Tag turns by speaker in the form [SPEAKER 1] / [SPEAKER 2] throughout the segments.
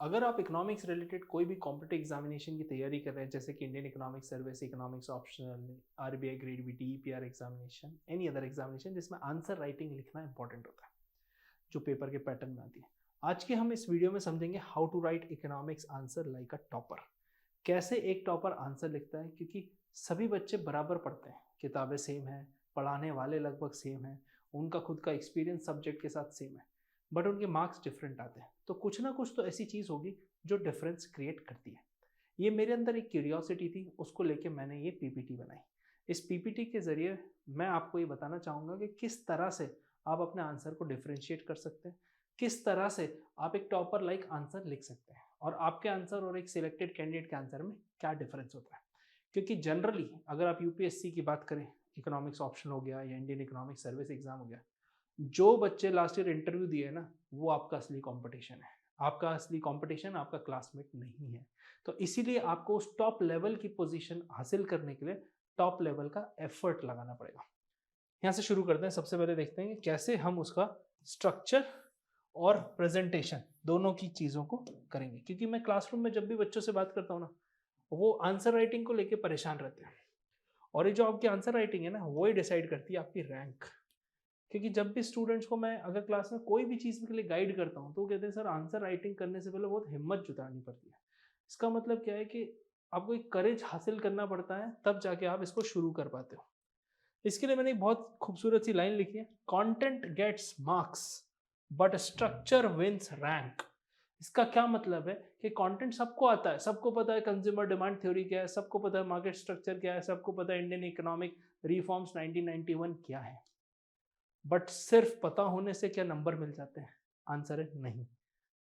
[SPEAKER 1] अगर आप economics related कोई भी कॉम्पिटिटिव एग्जामिनेशन की तैयारी कर रहे हैं, जैसे कि Indian economics service, economics optional, RBI grade B, DEPR examination, any other examination जिसमें आंसर राइटिंग लिखना इंपॉर्टेंट होता है, जो पेपर के पैटर्न में आती है, आज के हम इस वीडियो में समझेंगे how to write economics answer like a topper. कैसे एक टॉपर आंसर लिखता है, क्योंकि सभी बच्चे बराबर पढ़ते हैं, किताबें सेम है, पढ़ाने वाले लगभग सेम है, उनका खुद का एक्सपीरियंस सब्जेक्ट के साथ सेम है, बट उनके मार्क्स डिफरेंट आते हैं। तो कुछ ना कुछ तो ऐसी चीज़ होगी जो डिफरेंस क्रिएट करती है। ये मेरे अंदर एक क्यूरियोसिटी थी, उसको लेके मैंने ये पीपीटी बनाई। इस पीपीटी के ज़रिए मैं आपको ये बताना चाहूँगा कि किस तरह से आप अपने आंसर को डिफ्रेंशिएट कर सकते हैं, किस तरह से आप एक टॉपर लाइक आंसर लिख सकते हैं, और आपके आंसर और एक सिलेक्टेड कैंडिडेट के आंसर में क्या डिफरेंस होता है। क्योंकि जनरली अगर आप यूपीएससी की बात करें, इकोनॉमिक्स ऑप्शन हो गया या इंडियन इकोनॉमिक सर्विस एग्जाम हो गया, जो बच्चे लास्ट ईयर इंटरव्यू दिए ना, वो आपका असली कंपटीशन है। आपका असली कंपटीशन आपका क्लासमेट नहीं है। तो इसीलिए आपको उस टॉप लेवल की पोजीशन हासिल करने के लिए टॉप लेवल का एफर्ट लगाना पड़ेगा। यहाँ से शुरू करते हैं। सबसे पहले देखते हैं कि कैसे हम उसका स्ट्रक्चर और प्रेजेंटेशन दोनों की चीज़ों को करेंगे। क्योंकि मैं क्लासरूम में जब भी बच्चों से बात करता हूँ ना, वो आंसर राइटिंग को लेके परेशान रहते हैं, और ये जो आपकी आंसर राइटिंग है ना, वो ही डिसाइड करती है आपकी रैंक। क्योंकि जब भी स्टूडेंट्स को मैं अगर क्लास में कोई भी चीज़ के लिए गाइड करता हूँ, तो वो कहते हैं सर आंसर राइटिंग करने से पहले बहुत हिम्मत जुटानी पड़ती है। इसका मतलब क्या है कि आपको एक करेज हासिल करना पड़ता है, तब जाके आप इसको शुरू कर पाते हो। इसके लिए मैंने एक बहुत खूबसूरत सी लाइन लिखी है, content gets marks but structure wins rank. इसका क्या मतलब है कि कंटेंट सबको आता है, सबको पता है कंज्यूमर डिमांड थ्योरी क्या है, सबको पता है मार्केट स्ट्रक्चर क्या है, सबको पता है इंडियन इकोनॉमिक रिफॉर्म्स 1991 क्या है, बट सिर्फ पता होने से क्या नंबर मिल जाते हैं? आंसर है नहीं।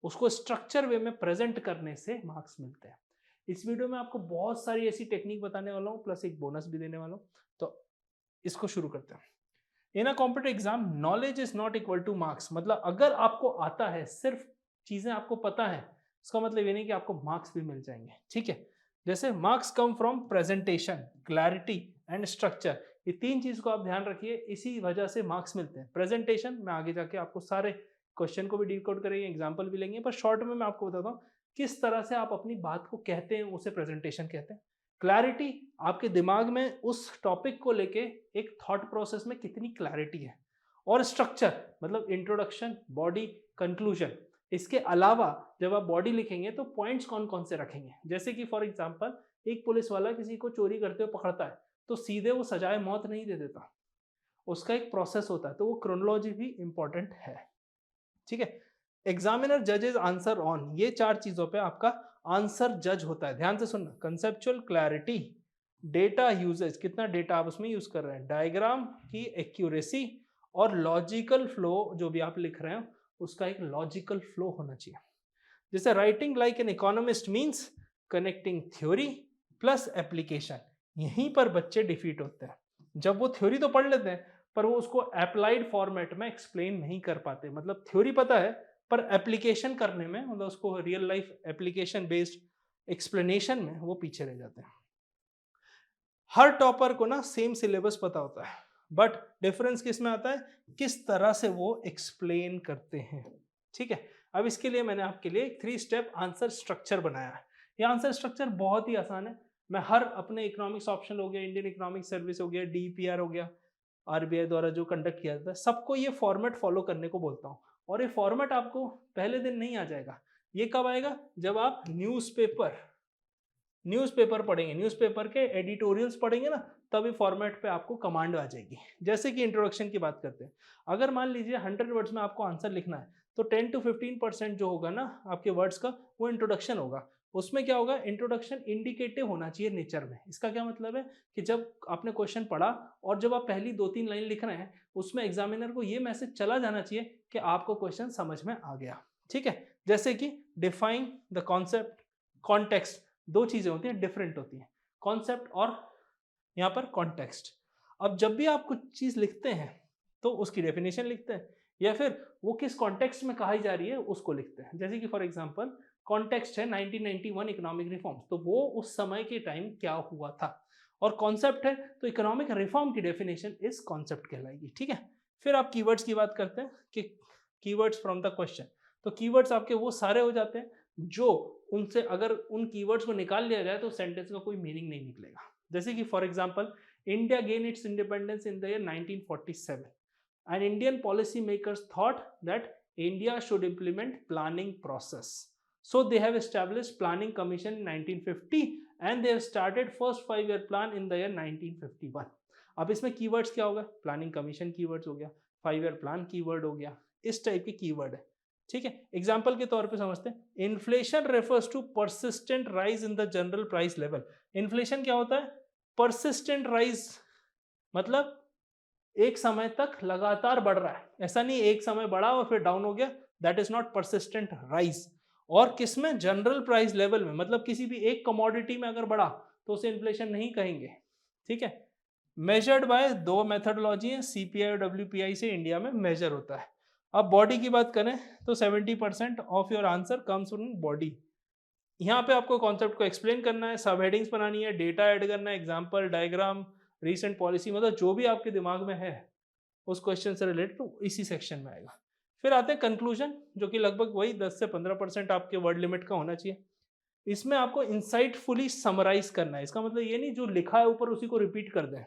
[SPEAKER 1] उसको स्ट्रक्चर वे में प्रेजेंट करने से मार्क्स मिलते हैं। इस वीडियो में आपको बहुत सारी ऐसी टेक्निक बताने वाला हूँ, प्लस एक बोनस भी देने वाला हूँ। तो इसको शुरू करते हैं। In a competitive exam knowledge is not equal to marks. मतलब अगर आपको आता है, सिर्फ चीजें आपको पता है, इसका मतलब ये नहीं कि आपको मार्क्स भी मिल जाएंगे। ठीक है, जैसे marks come from presentation, clarity and structure. ये तीन चीज को आप ध्यान रखिए, इसी वजह से मार्क्स मिलते हैं। प्रेजेंटेशन में आगे जाके आपको सारे क्वेश्चन को भी डिकोड करेंगे, एग्जाम्पल भी लेंगे, पर शॉर्ट में मैं आपको बताता हूँ किस तरह से आप अपनी बात को कहते हैं, उसे प्रेजेंटेशन कहते हैं। क्लैरिटी, आपके दिमाग में उस टॉपिक को लेके एक थॉट प्रोसेस में कितनी क्लैरिटी है। और स्ट्रक्चर मतलब इंट्रोडक्शन, बॉडी, कंक्लूजन। इसके अलावा जब आप बॉडी लिखेंगे तो पॉइंट्स कौन कौन से रखेंगे। जैसे कि फॉर एग्जांपल एक पुलिस वाला किसी को चोरी करते हुए पकड़ता है, तो सीधे वो सजाए मौत नहीं दे देता, उसका एक प्रोसेस होता है, तो वो क्रोनोलॉजी भी इंपॉर्टेंट है। ठीक है, एग्जामिनर जजेस आंसर ऑन, ये चार चीजों पे आपका आंसर जज होता है। ध्यान से सुनना, कंसेप्चुअल क्लैरिटी, डेटा यूजेज, कितना डेटा आप उसमें यूज कर रहे हैं, डायग्राम की एक्यूरेसी, और लॉजिकल फ्लो, जो भी आप लिख रहे हो उसका एक लॉजिकल फ्लो होना चाहिए। जैसे writing like an economist means connecting theory plus application. यहीं पर बच्चे डिफीट होते हैं, जब वो थ्योरी तो पढ़ लेते हैं पर वो उसको अप्लाइड फॉर्मेट में एक्सप्लेन नहीं कर पाते। मतलब थ्योरी पता है पर एप्लीकेशन करने में, मतलब उसको real life application based explanation में वो पीछे रह जाते हैं। हर टॉपर को ना सेम सिलेबस पता होता है, बट डिफरेंस किस में आता है, किस तरह से वो एक्सप्लेन करते हैं। ठीक है, अब इसके लिए मैंने आपके लिए 3 स्टेप आंसर स्ट्रक्चर बनाया है। ये आंसर स्ट्रक्चर बहुत ही आसान है। मैं हर अपने इकोनॉमिक्स ऑप्शन हो गया, इंडियन इकोनॉमिक सर्विस हो गया, डीपीआर हो गया, आरबीआई द्वारा जो कंडक्ट किया जाता है, सबको ये फॉर्मेट फॉलो करने को बोलता हूँ। और ये फॉर्मेट आपको पहले दिन नहीं आ जाएगा। ये कब आएगा, जब आप न्यूज़पेपर पढ़ेंगे, न्यूज़पेपर के एडिटोरियल्स पढ़ेंगे ना, तभी फॉर्मेट पे आपको कमांड आ जाएगी। जैसे कि इंट्रोडक्शन की बात करते हैं, अगर मान लीजिए 100 वर्ड्स में आपको आंसर लिखना है, तो 10 to 15% जो होगा ना आपके वर्ड्स का, वो इंट्रोडक्शन होगा। उसमें क्या होगा, इंट्रोडक्शन इंडिकेटिव होना चाहिए नेचर में। इसका क्या मतलब है कि जब आपने क्वेश्चन पढ़ा और जब आप पहली 2-3 लाइन लिख रहे हैं, उसमें एग्जामिनर को ये मैसेज चला जाना चाहिए कि आपको क्वेश्चन समझ में आ गया। ठीक है, जैसे कि डिफाइन द कॉन्सेप्ट, कॉन्टेक्स्ट, दो चीजें होती हैं, डिफरेंट होती हैं, कॉन्सेप्ट और यहाँ पर कॉन्टेक्स्ट। अब जब भी आप कुछ चीज लिखते हैं तो उसकी डेफिनेशन लिखते हैं, या फिर वो किस कॉन्टेक्स्ट में कही जा रही है उसको लिखते हैं। जैसे कि फॉर एग्जांपल कॉन्टेक्स्ट है 1991 इकोनॉमिक रिफॉर्म्स, तो वो उस समय के टाइम क्या हुआ था। और कॉन्सेप्ट है तो इकोनॉमिक रिफॉर्म की डेफिनेशन इस कॉन्सेप्ट कहलाएगी। ठीक है, फिर आप कीवर्ड्स की बात करते हैं कि कीवर्ड्स फ्रॉम द क्वेश्चन। तो कीवर्ड्स आपके वो सारे हो जाते हैं जो उनसे अगर उन कीवर्ड्स को निकाल लिया जाए तो सेंटेंस का कोई मीनिंग नहीं निकलेगा। जैसे कि for example, India gain it's independence in the year 1947 and Indian policymakers thought that India should implement planning process. So they have established Planning Commission in 1950 and they have started first 5-year plan in the year 1951. अब इसमें keywords क्या होगा? Planning commission keywords हो गया, 5-year plan keyword हो गया, इस type के कीवर्ड है। ठीक है, एग्जाम्पल के तौर पे समझते हैं, inflation refers to persistent rise in the general price level. Inflation क्या होता है? परसिस्टेंट राइज, मतलब एक समय तक लगातार बढ़ रहा है, ऐसा नहीं एक समय बढ़ा और फिर डाउन हो गया, that is not persistent rise. और किसमें? जनरल प्राइस लेवल में, मतलब किसी भी एक कमोडिटी में अगर बढ़ा तो उसे इन्फ्लेशन नहीं कहेंगे। ठीक है, मेजर्ड बाय दो मेथडोलॉजी है, सीपीआई और डब्ल्यूपीआई से इंडिया में मेजर होता है। अब बॉडी की बात करें तो 70% of your answer comes from body. यहाँ पे आपको कॉन्सेप्ट को एक्सप्लेन करना है, सब हेडिंग्स बनानी है, डेटा ऐड करना है, एग्जाम्पल, डायग्राम, रीसेंट पॉलिसी, मतलब जो भी आपके दिमाग में है उस क्वेश्चन से रिलेटेड तो इसी सेक्शन में आएगा। फिर आते हैं कंक्लूजन, जो कि लगभग वही 10 से 15% आपके वर्ड लिमिट का होना चाहिए। इसमें आपको इंसाइटफुली समराइज करना है, इसका मतलब ये नहीं जो लिखा है ऊपर उसी को रिपीट कर दें,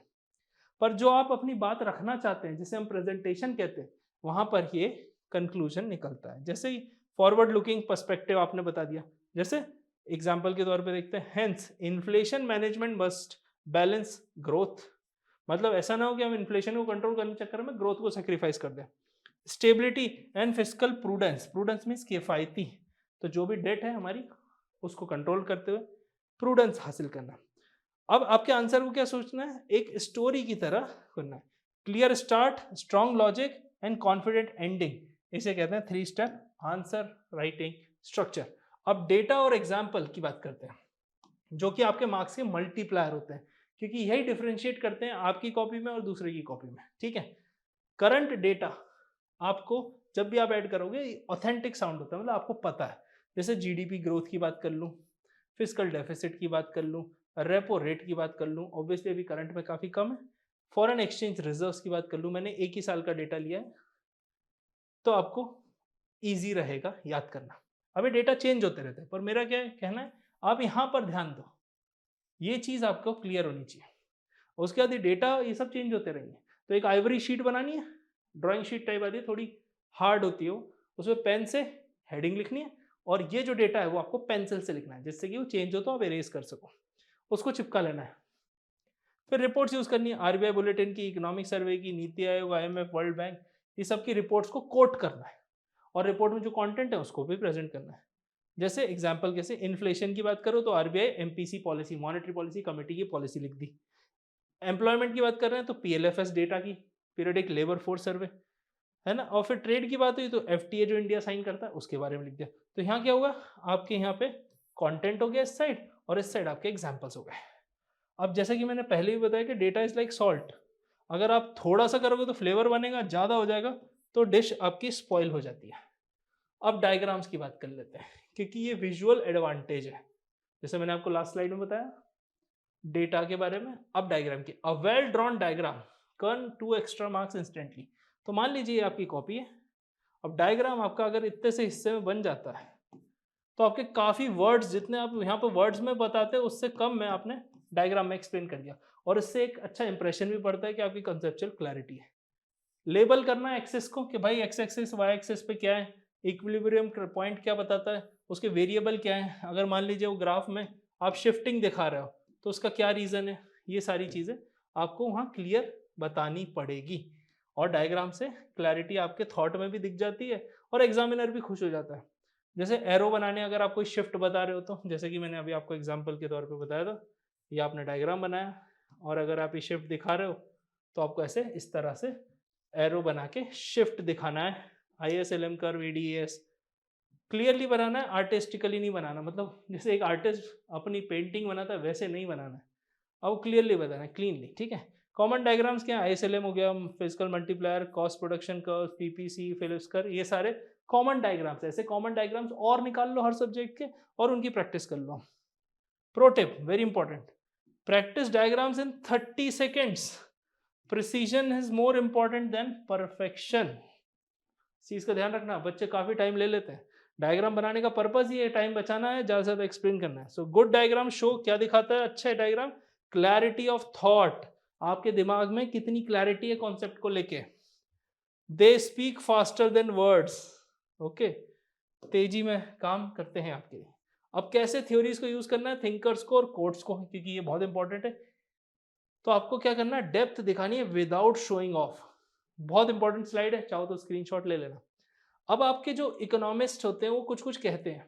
[SPEAKER 1] पर जो आप अपनी बात रखना चाहते हैं, जिसे हम प्रेजेंटेशन कहते हैं, वहां पर ये कंक्लूजन निकलता है। जैसे ही फॉरवर्ड लुकिंग पर्सपेक्टिव आपने बता दिया, जैसे एग्जाम्पल के तौर पे देखते हैं, hence inflation management must balance growth, मतलब ऐसा ना हो कि हम इन्फ्लेशन को कंट्रोल करने के चक्कर में ग्रोथ को सेक्रीफाइस कर दें। Stability and fiscal prudence, prudence means किफायती, तो जो भी डेट है हमारी उसको कंट्रोल करते हुए प्रूडेंस हासिल करना। अब आपके आंसर को क्या सोचना है? एक स्टोरी की तरह करना है, clear start, strong logic and confident ending, इसे कहते हैं 3 स्टेप आंसर राइटिंग स्ट्रक्चर। अब डेटा और एग्जाम्पल की बात करते हैं, जो कि आपके मार्क्स के मल्टीप्लायर होते हैं, क्योंकि यही डिफरेंशिएट करते हैं आपकी कॉपी में और दूसरे की कॉपी में। ठीक है, करंट डेटा आपको जब भी आप ऐड करोगे ऑथेंटिक साउंड होता है, मतलब आपको पता है। जैसे जीडीपी ग्रोथ की बात कर लूँ, फिजिकल डेफिसिट की बात कर लूँ, रेपो रेट की बात कर लूँ, ऑब्वियसली अभी करंट में काफ़ी कम है, फॉरेन एक्सचेंज रिजर्व्स की बात कर लूँ, मैंने एक ही साल का डेटा लिया है, तो आपको ईजी रहेगा याद करना। अभी डेटा चेंज होते रहते हैं, पर मेरा क्या कहना है, आप यहाँ पर ध्यान दो, ये चीज़ आपको क्लियर होनी चाहिए। उसके बाद ये डेटा ये सब चेंज होते रहेंगे, तो एक आइवरी शीट बनानी है, ड्राइंग शीट टाइप आती है, थोड़ी हार्ड होती है वो, उसमें पेन से हेडिंग लिखनी है, और ये जो डेटा है वो आपको पेंसिल से लिखना है, जिससे कि वो चेंज हो तो आप इरेज कर सको, उसको चिपका लेना है। फिर रिपोर्ट्स यूज करनी है, आरबीआई बुलेटिन की, इकोनॉमिक सर्वे की, NITI Aayog, IMF, world bank, ये सब की रिपोर्ट्स को कोट करना है, और रिपोर्ट में जो कंटेंट है उसको भी प्रेजेंट करना है। जैसे एग्जांपल कैसे, इन्फ्लेशन की बात करो तो RBI MPC policy, monetary policy committee की पॉलिसी लिख दी। एम्प्लॉयमेंट की बात कर रहे हैं तो पीएलएफएस डेटा की, पीरियडिक लेबर फोर्स सर्वे, है ना। और फिर ट्रेड की बात हुई तो एफटीए जो इंडिया साइन करता है उसके बारे में लिख दिया। तो यहाँ क्या होगा, आपके यहाँ पे कंटेंट हो गया इस साइड, और इस साइड आपके एग्जांपल्स हो गए। अब जैसा कि मैंने पहले भी बताया कि डेटा इज लाइक सॉल्ट, अगर आप थोड़ा सा करोगे तो फ्लेवर बनेगा, ज़्यादा हो जाएगा तो डिश आपकी स्पॉइल हो जाती है। अब डायग्राम्स की बात कर लेते हैं, क्योंकि ये विजुअल एडवांटेज है, जैसे मैंने आपको लास्ट स्लाइड में बताया डेटा के बारे में। अब डायग्राम की, अ वेल ड्रॉन डायग्राम कर्न 2 एक्स्ट्रा मार्क्स इंस्टेंटली। तो मान लीजिए आपकी कॉपी है, अब डायग्राम आपका अगर इतने से हिस्से में बन जाता है तो आपके काफ़ी वर्ड्स, जितने आप यहाँ पर वर्ड्स में बताते हैं उससे कम में आपने डायग्राम में एक्सप्लेन कर दिया, और इससे एक अच्छा इंप्रेशन भी पड़ता है कि आपकी कंसेप्चुअल क्लैरिटी है। लेबल करना है एक्सेस को कि भाई एक्स एक्सेस वाई एक्सेस पे क्या है, इक्विलिब्रियम पॉइंट क्या बताता है, उसके वेरिएबल क्या है, अगर मान लीजिए वो ग्राफ में आप शिफ्टिंग दिखा रहे हो तो उसका क्या रीज़न है, ये सारी चीज़ें आपको वहाँ क्लियर बतानी पड़ेगी, और डायग्राम से क्लैरिटी आपके थॉट में भी दिख जाती है और एग्जामिनर भी खुश हो जाता है। जैसे एरो बनाने अगर आप कोई शिफ्ट बता रहे हो तो, जैसे कि मैंने अभी आपको एग्जाम्पल के तौर पर बताया था, ये आपने डायग्राम बनाया, और अगर आप ये शिफ्ट दिखा रहे हो तो आपको ऐसे इस तरह से एरो बना के शिफ्ट दिखाना है, ISLM कर्व, ADAS क्लियरली बनाना है, आर्टिस्टिकली नहीं बनाना, मतलब जैसे एक आर्टिस्ट अपनी पेंटिंग बनाता है वैसे नहीं बनाना है, अब क्लियरली बताना है, क्लीनली। ठीक है, कॉमन डायग्राम्स क्या है, ISLM हो गया, physical multiplier, cost production curve, PPC, Phillips curve, ये सारे कॉमन डायग्राम्स। ऐसे कॉमन डायग्राम्स और निकाल लो हर सब्जेक्ट के और उनकी प्रैक्टिस कर लो। Pro tip very important, practice diagrams in 30 seconds, precision is more important than perfection. इस चीज का ध्यान रखना, बच्चे काफी टाइम ले लेते हैं, डायग्राम बनाने का पर्पज ही है, टाइम बचाना है, ज़्यादा से ज़्यादा एक्सप्लेन करना है। सो गुड डायग्राम शो क्या दिखाता है, अच्छा डायग्राम, क्लैरिटी ऑफ थॉट, आपके दिमाग में कितनी क्लैरिटी है कॉन्सेप्ट को लेके। They speak faster than words, okay, तेजी में काम करते हैं आपके लिए। अब कैसे थ्योरीज को यूज करना है, थिंकर्स को और कोट्स को, क्योंकि ये बहुत इंपॉर्टेंट है। तो आपको क्या करना है, डेप्थ दिखानी है विदाउट शोइंग ऑफ। बहुत इंपॉर्टेंट स्लाइड है, चाहो तो स्क्रीनशॉट ले लेना। अब आपके जो इकोनॉमिस्ट होते हैं वो कुछ कुछ कहते हैं,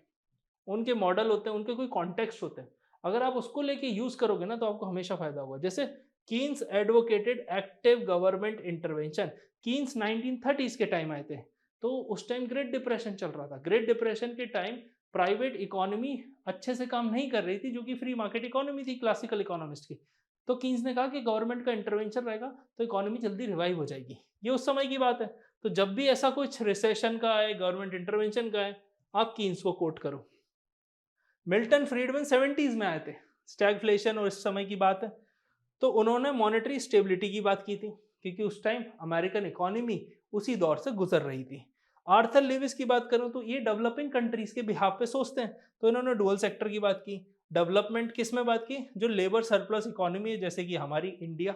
[SPEAKER 1] उनके मॉडल होते हैं, उनके कोई कॉन्टेक्स्ट होते हैं, अगर आप उसको लेके यूज करोगे ना तो आपको हमेशा फायदा होगा। जैसे Keynes advocated active government intervention, Keynes 1930s के टाइम आए थे, तो उस टाइम ग्रेट डिप्रेशन चल रहा था। ग्रेट डिप्रेशन के टाइम प्राइवेट इकोनॉमी अच्छे से काम नहीं कर रही थी, जो कि फ्री मार्केट इकोनॉमी थी क्लासिकल इकोनॉमिस्ट की। तो कीन्स ने कहा कि गवर्नमेंट का इंटरवेंशन रहेगा तो इकोनॉमी जल्दी रिवाइव हो जाएगी। ये उस समय की बात है। तो जब भी ऐसा कुछ रिसेशन का है, गवर्नमेंट इंटरवेंशन का है, आप कीन्स को कोट करो। मिल्टन फ्रीडमैन 70s में आए थे, स्टैगफ्लेशन और इस समय की बात है, तो उन्होंने मॉनेटरी स्टेबिलिटी की बात की थी, क्योंकि उस टाइम अमेरिकन इकोनॉमी उसी दौर से गुजर रही थी। आर्थर लेविस की बात करूं तो ये डेवलपिंग कंट्रीज के बिहाफ पे सोचते हैं, तो इन्होंने डुअल सेक्टर की बात की। डेवलपमेंट किस में बात की, जो लेबर सरप्लस इकोनॉमी है, जैसे कि हमारी इंडिया,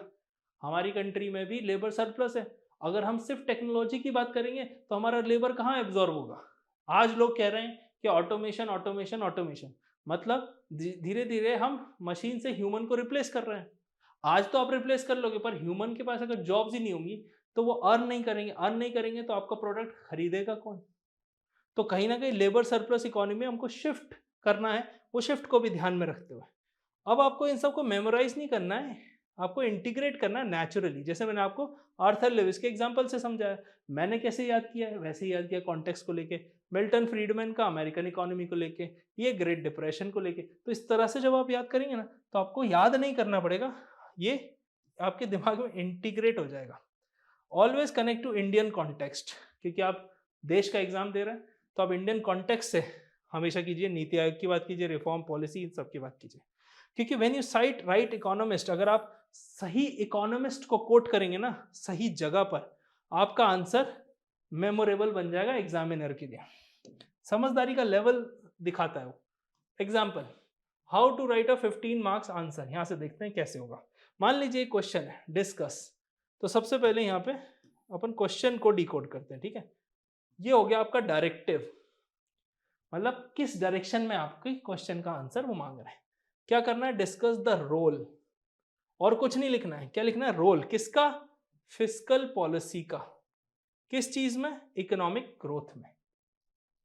[SPEAKER 1] हमारी कंट्री में भी लेबर सरप्लस है। अगर हम सिर्फ टेक्नोलॉजी की बात करेंगे तो हमारा लेबर कहाँ एब्जॉर्ब होगा। आज लोग कह रहे हैं कि ऑटोमेशन ऑटोमेशन ऑटोमेशन, मतलब धीरे धीरे हम मशीन से ह्यूमन को रिप्लेस कर रहे हैं। आज तो आप रिप्लेस कर लोगे, पर ह्यूमन के पास अगर जॉब्स ही नहीं होंगी तो वो अर्न नहीं करेंगे, अर्न नहीं करेंगे तो आपका प्रोडक्ट खरीदेगा कौन। तो कहीं ना कहीं लेबर सरप्लस इकोनॉमी हमको शिफ्ट करना है, वो शिफ्ट को भी ध्यान में रखते हुए। अब आपको इन सबको मेमोराइज नहीं करना है, आपको इंटीग्रेट करना है नेचुरली। जैसे मैंने आपको आर्थर लेविस के एग्जांपल से समझाया, मैंने कैसे याद किया है वैसे ही याद किया, कॉन्टेक्स्ट को लेके, मिल्टन फ्रीडमैन का अमेरिकन इकोनॉमी को लेके, ये ग्रेट डिप्रेशन को लेके। तो इस तरह से जब आप याद करेंगे ना तो आपको याद नहीं करना पड़ेगा, ये आपके दिमाग में इंटीग्रेट हो जाएगा। Always connect to Indian context, क्योंकि आप देश का एग्जाम दे रहे हैं तो आप इंडियन कॉन्टेक्स्ट से हमेशा कीजिए, नीति आयोग की बात कीजिए, रिफॉर्म पॉलिसी, इन सब की बात कीजिए। क्योंकि when you site right economist, अगर आप सही इकोनॉमिस्ट को कोट करेंगे ना सही जगह पर, आपका आंसर मेमोरेबल बन जाएगा एग्जामिनर के लिए। समझदारी का लेवल दिखाता है वो। Example, how to write a 15 marks answer, यहां से देखते हैं कैसे होगा। मान लीजिए एक क्वेश्चन है, डिस्कस। तो सबसे पहले यहाँ पे अपन क्वेश्चन को डिकोड करते हैं, ठीक है। ये हो गया आपका डायरेक्टिव, मतलब किस डायरेक्शन में आपके क्वेश्चन का आंसर वो मांग रहे हैं। क्या करना है, डिस्कस द रोल, और कुछ नहीं लिखना है। क्या लिखना है, रोल किसका, फिस्कल पॉलिसी का, किस चीज में, इकोनॉमिक ग्रोथ में।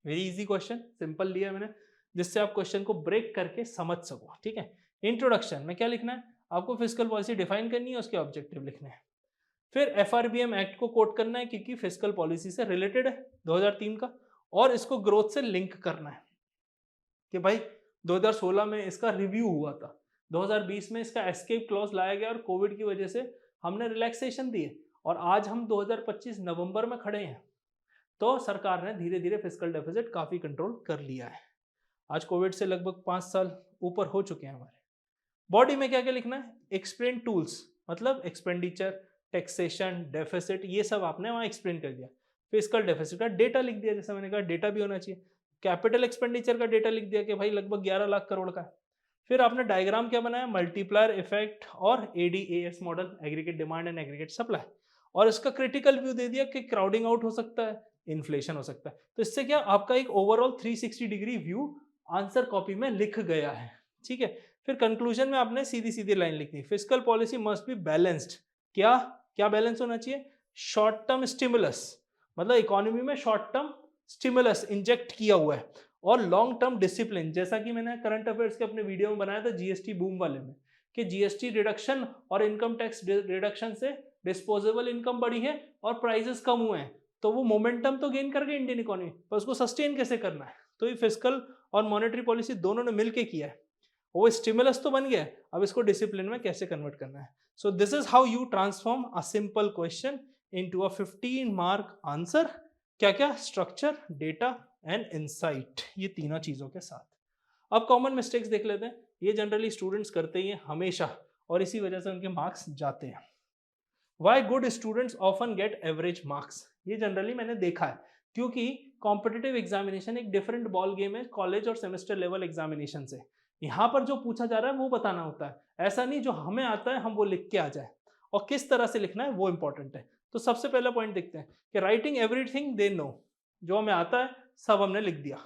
[SPEAKER 1] वेरी इजी क्वेश्चन, सिंपल लिया मैंने, जिससे आप क्वेश्चन को ब्रेक करके समझ सको, ठीक है। इंट्रोडक्शन में क्या लिखना है, आपको फिस्कल पॉलिसी डिफाइन करनी है, उसके ऑब्जेक्टिव लिखने हैं। फिर एफआरबीएम एक्ट को कोट करना है, क्योंकि फिस्कल पॉलिसी से रिलेटेड है 2003 का, और इसको ग्रोथ से लिंक करना है कि भाई 2016 में इसका रिव्यू हुआ था, 2020 में इसका एस्केप क्लॉज लाया गया और कोविड की वजह से हमने रिलैक्सेशन दिए, और आज हम 2025 नवंबर में खड़े हैं, तो सरकार ने धीरे धीरे फिस्कल डेफिसिट काफी कंट्रोल कर लिया है। आज कोविड से लगभग 5 साल ऊपर हो चुके हैं हमारे। बॉडी में क्या क्या लिखना है, एक्सप्लेन टूल्स, मतलब एक्सपेंडिचर, टैक्सेशन, डेफिसिट, ये सब आपने वहां एक्सप्लेन कर दिया। फिस्कल डेफिसिट का डेटा लिख दिया, जैसे मैंने कहा डेटा भी होना चाहिए। कैपिटल एक्सपेंडिचर का डेटा लिख दिया कि भाई लगभग 11 लाख करोड़ का है। फिर आपने डायग्राम क्या बनाया, मल्टीप्लायर इफेक्ट और ADAS model, aggregate demand and aggregate supply, और इसका क्रिटिकल व्यू दे दिया कि क्राउडिंग आउट हो सकता है, इन्फ्लेशन हो सकता है। तो इससे क्या आपका एक overall 360 degree view answer copy में लिख गया है, ठीक है। फिर कंक्लूजन में आपने सीधी सीधी लाइन लिखनी, fiscal policy must be balanced. क्या क्या बैलेंस होना चाहिए, शॉर्ट टर्म स्टिमुलस, मतलब इकोनॉमी में शॉर्ट टर्म स्टिमुलस इंजेक्ट किया हुआ है, और लॉन्ग टर्म डिसिप्लिन, जैसा कि मैंने करंट अफेयर्स के अपने वीडियो में बनाया था जीएसटी बूम वाले में, कि जीएसटी रिडक्शन और इनकम टैक्स रिडक्शन से डिस्पोजेबल इनकम बढ़ी है और प्राइसेस कम हुए हैं, तो वो मोमेंटम तो गेन कर गए इंडियन इकोनॉमी, पर उसको सस्टेन कैसे करना है। तो ये फिस्कल और मॉनेटरी पॉलिसी दोनों ने मिलकर किया है, वो स्टिमुलस तो बन गया, अब इसको डिसिप्लिन में कैसे कन्वर्ट करना है। So this is how you transform a simple question into a 15 mark answer. क्या क्या, स्ट्रक्चर, डेटा एंड इनसाइट, ये तीनों चीजों के साथ। अब कॉमन मिस्टेक्स देख लेते हैं, ये जनरली स्टूडेंट्स करते ही हैं हमेशा, और इसी वजह से उनके मार्क्स जाते हैं। Why good students often get average marks, ये जनरली मैंने देखा है, क्योंकि कॉम्पिटिटिव एग्जामिनेशन एक डिफरेंट बॉल गेम है कॉलेज और सेमेस्टर लेवल एग्जामिनेशन से। यहाँ पर जो पूछा जा रहा है वो बताना होता है, ऐसा नहीं जो हमें आता है हम वो लिख के आ जाए, और किस तरह से लिखना है वो इंपॉर्टेंट है। तो सबसे पहला पॉइंट देखते हैं कि राइटिंग एवरीथिंग दे नो, जो हमें आता है सब हमने लिख दिया,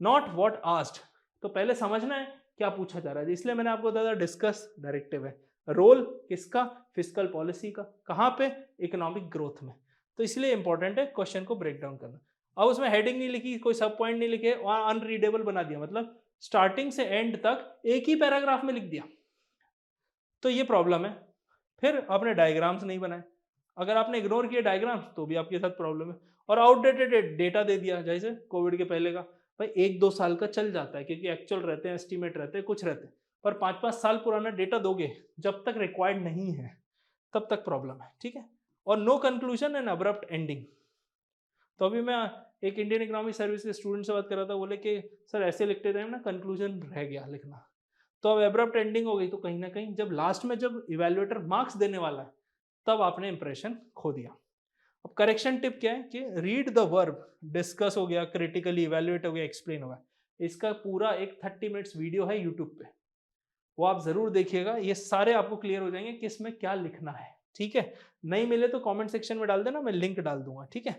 [SPEAKER 1] नॉट व्हाट आस्क्ड। तो पहले समझना है क्या पूछा जा रहा है, इसलिए मैंने आपको बताया डिस्कस डायरेक्टिव है, रोल किसका, फिस्कल पॉलिसी का, कहाँ पे, इकोनॉमिक ग्रोथ में। तो इसलिए इंपॉर्टेंट है क्वेश्चन को ब्रेक डाउन करना। अब उसमें हेडिंग नहीं लिखी, कोई सब पॉइंट नहीं लिखे और अनरीडेबल बना दिया, मतलब स्टार्टिंग से एंड तक एक ही पैराग्राफ में लिख दिया, तो ये प्रॉब्लम है। फिर आपने डायग्राम्स नहीं बनाए, अगर आपने इग्नोर किए डायग्राम्स तो भी आपके साथ प्रॉब्लम है। और आउटडेटेड डेटा दे दिया, जैसे कोविड के पहले का, भाई 1-2 साल का चल जाता है क्योंकि एक्चुअल रहते हैं, एस्टिमेट रहते हैं, कुछ रहते हैं, पर 5-5 साल पुराना डेटा दोगे जब तक रिक्वायर्ड नहीं है तब तक प्रॉब्लम है, ठीक है। और no conclusion and abrupt ending. तो अभी मैं एक इंडियन इकोनॉमिक सर्विस के स्टूडेंट से बात कर रहा था, बोले कि सर ऐसे लिखते थे ना, कंक्लूजन रह गया लिखना, तो अब एब्रप्ट एंडिंग हो गई, तो कहीं ना कहीं जब लास्ट में जब इवेल्युएटर मार्क्स देने वाला है तब आपने इंप्रेशन खो दिया। अब करेक्शन टिप क्या है कि रीड द वर्ब, डिस्कस हो गया, क्रिटिकली इवेल्युएट हो गया, एक्सप्लेन हो गया, इसका पूरा एक 30 मिनट्स वीडियो है यूट्यूब पे, वो आप जरूर देखिएगा, ये सारे आपको क्लियर हो जाएंगे कि इसमें क्या लिखना है, ठीक है। नहीं मिले तो कमेंट सेक्शन में डाल देना, मैं लिंक डाल दूंगा, ठीक है।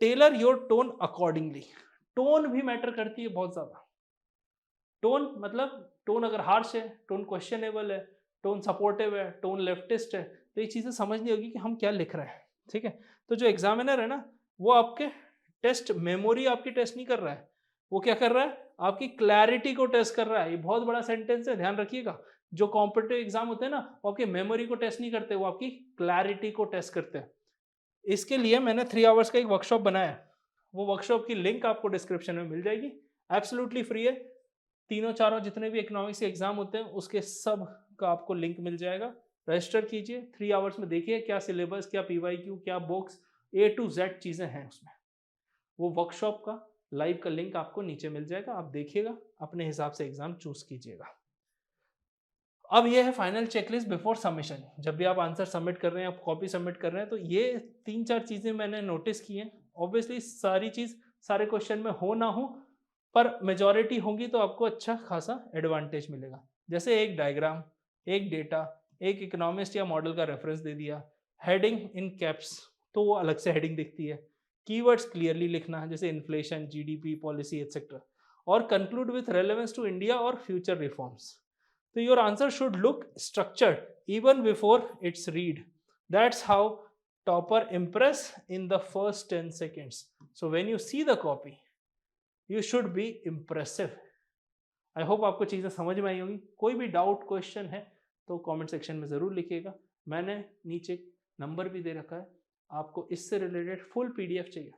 [SPEAKER 1] Tailor your tone accordingly, tone भी मैटर करती है बहुत ज्यादा। टोन मतलब टोन अगर हार्श है, टोन क्वेश्चनेबल है, टोन सपोर्टिव है, टोन लेफ्टिस्ट है, तो ये चीजें समझनी होगी कि हम क्या लिख रहे हैं, ठीक है। तो जो एग्जामिनर है ना, वो आपके टेस्ट मेमोरी आपकी टेस्ट नहीं कर रहा है, वो क्या कर रहा है, आपकी क्लैरिटी को टेस्ट कर रहा है। ये बहुत बड़ा सेंटेंस है, ध्यान रखिएगा। जो कॉम्पिटिटिव एग्जाम होते हैं ना, वो आपकी मेमोरी को टेस्ट नहीं करते, वो आपकी क्लैरिटी को टेस्ट करते हैं। इसके लिए मैंने 3 आवर्स का एक वर्कशॉप बनाया है, वो वर्कशॉप की लिंक आपको डिस्क्रिप्शन में मिल जाएगी, एब्सोल्युटली फ्री है। तीनों चारों जितने भी इकोनॉमिक्स के एग्जाम होते हैं उसके सब का आपको लिंक मिल जाएगा, रजिस्टर कीजिए, 3 आवर्स में देखिए क्या सिलेबस, क्या पीवाईक्यू, क्या बुक्स, A to Z चीजें हैं उसमें। वो वर्कशॉप का लाइव का लिंक आपको नीचे मिल जाएगा, आप देखिएगा, अपने हिसाब से एग्जाम चूज कीजिएगा। अब ये है फाइनल चेकलिस्ट बिफोर सबमिशन। जब भी आप आंसर सबमिट कर रहे हैं, आप कॉपी सबमिट कर रहे हैं, तो ये 3-4 चीजें मैंने नोटिस की हैं। ऑब्वियसली सारी चीज सारे क्वेश्चन में हो ना हो, पर मेजॉरिटी होगी तो आपको अच्छा खासा एडवांटेज मिलेगा। जैसे एक डायग्राम, एक डेटा, एक इकोनॉमिस्ट या मॉडल का रेफरेंस दे दिया, हेडिंग इन कैप्स तो वो अलग से हेडिंग दिखती है, कीवर्ड्स क्लियरली लिखना है जैसे इन्फ्लेशन, जीडीपी, पॉलिसी एक्सेट्रा, और conclude with relevance to India और future reforms. So your answer should look structured even before it's read. That's how topper impress in the first 10 seconds. So when you see the copy, you should be impressive. I hope आपको चीज़ें समझ में आई होंगी। कोई भी doubt question है तो comment section में ज़रूर लिखिएगा। मैंने नीचे नंबर भी दे रखा है, आपको इससे रिलेटेड फुल PDF चाहिए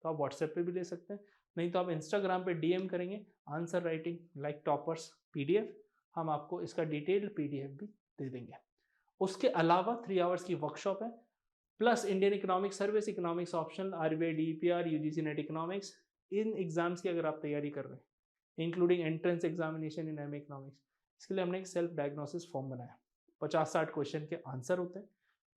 [SPEAKER 1] तो आप व्हाट्सएप पे भी ले सकते हैं, नहीं तो आप इंस्टाग्राम पे DM करेंगे answer writing like toppers PDF, हम आपको इसका डिटेल्ड PDF भी दे देंगे। उसके अलावा 3 आवर्स की वर्कशॉप है, plus Indian economic service, economics optional, RBI DPR, UGC net economics, इन एग्जाम्स की अगर आप तैयारी कर रहे हैं, including entrance examination in MA economics, इसके लिए हमने एक सेल्फ डायग्नोसिस फॉर्म बनाया। 50-60 क्वेश्चन के आंसर होते हैं,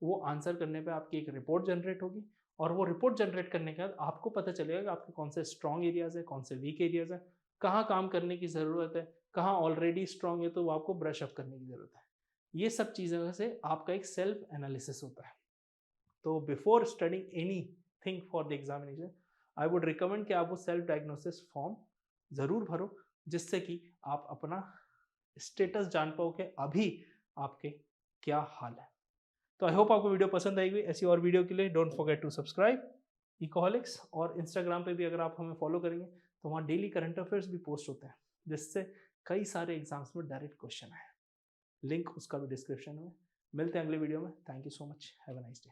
[SPEAKER 1] वो आंसर करने पे आपकी एक रिपोर्ट जनरेट होगी, और वो रिपोर्ट जनरेट करने के बाद आपको पता चलेगा कि आपके कौन से स्ट्रॉन्ग एरियाज है, कौन से वीक एरियाज है, कहाँ काम करने की ज़रूरत है, कहाँ ऑलरेडी स्ट्रॉन्ग है तो वो आपको ब्रश अप करने की ज़रूरत है। ये सब चीज़ों से आपका एक सेल्फ एनालिसिस होता है। तो before studying any thing for the examination, I would recommend कि आप वो सेल्फ डायग्नोसिस फॉर्म ज़रूर भरो, जिससे कि आप अपना स्टेटस जान पाओ कि अभी आपके क्या हाल है। तो आई होप आपको वीडियो पसंद आएगी। ऐसी और वीडियो के लिए don't forget to subscribe Ecoholics, और इंस्टाग्राम पे भी अगर आप हमें फॉलो करेंगे तो वहाँ डेली करंट अफेयर्स भी पोस्ट होते हैं, जिससे कई सारे एग्जाम्स में डायरेक्ट क्वेश्चन है। लिंक उसका भी डिस्क्रिप्शन में। मिलते हैं अगले वीडियो में। Thank you so much, have a nice day.